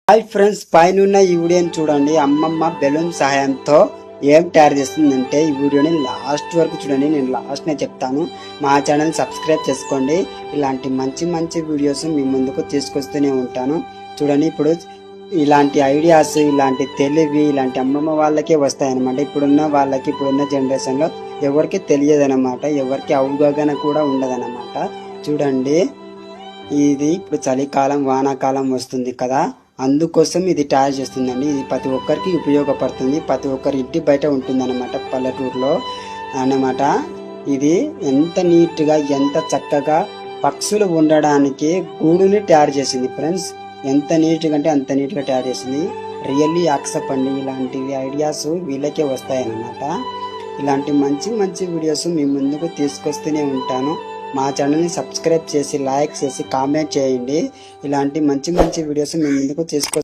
Hi friends, పైన ఈ వీడియోని చూడండి. అమ్మమ్మ బెలూన్ సహాయంతో ఏం తయారు చేస్తుందంటే ఈ వీడియోని లాస్ట్ వరకు చూడండి. నేను లాస్ట్నే చెప్తాను. మా ఛానల్ సబ్స్క్రైబ్ చేసుకోండి. ఇలాంటి మంచి మంచి వీడియోస్ మీ ముందుకు తీసుకొస్తూనే ఉంటాను. చూడండి, ఇప్పుడు ఇలాంటి ఐడియాస్, ఇలాంటి తెలివి ఇలాంటి అమ్మమ్మ వాళ్ళకే వస్తాయన్నమాట. ఇప్పుడున్న వాళ్ళకి, ఇప్పుడున్న జనరేషన్లో ఎవరికి తెలియదన్నమాట, ఎవరికి అవగాహన కూడా ఉండదన్నమాట. చూడండి, ఇది ఇప్పుడు చలికాలం, వానాకాలం వస్తుంది కదా, అందుకోసం ఇది తయారు చేస్తుందండి. ఇది ప్రతి ఒక్కరికి ఉపయోగపడుతుంది. ప్రతి ఒక్కరి ఇంటి బయట ఉంటుంది అన్నమాట, పల్లెటూరులో అన్నమాట. ఇది ఎంత నీట్గా, ఎంత చక్కగా పక్షులు ఉండడానికి గూడుని తయారు చేసింది ఫ్రెండ్స్. ఎంత నీట్గా అంటే అంత నీట్గా తయారు చేసింది. రియల్లీ యాక్సెప్ట్ అండి. ఇలాంటివి ఐడియాస్ వీళ్ళకే వస్తాయన్నమాట. ఇలాంటి మంచి మంచి వీడియోస్ మీ ముందుకు తీసుకొస్తూనే ఉంటాను. మా ఛానల్ని సబ్స్క్రైబ్ చేసి, లైక్ చేసి, కామెంట్ చేయండి. ఇలాంటి మంచి మంచి వీడియోస్ మీ ముందుకు తీసుకొ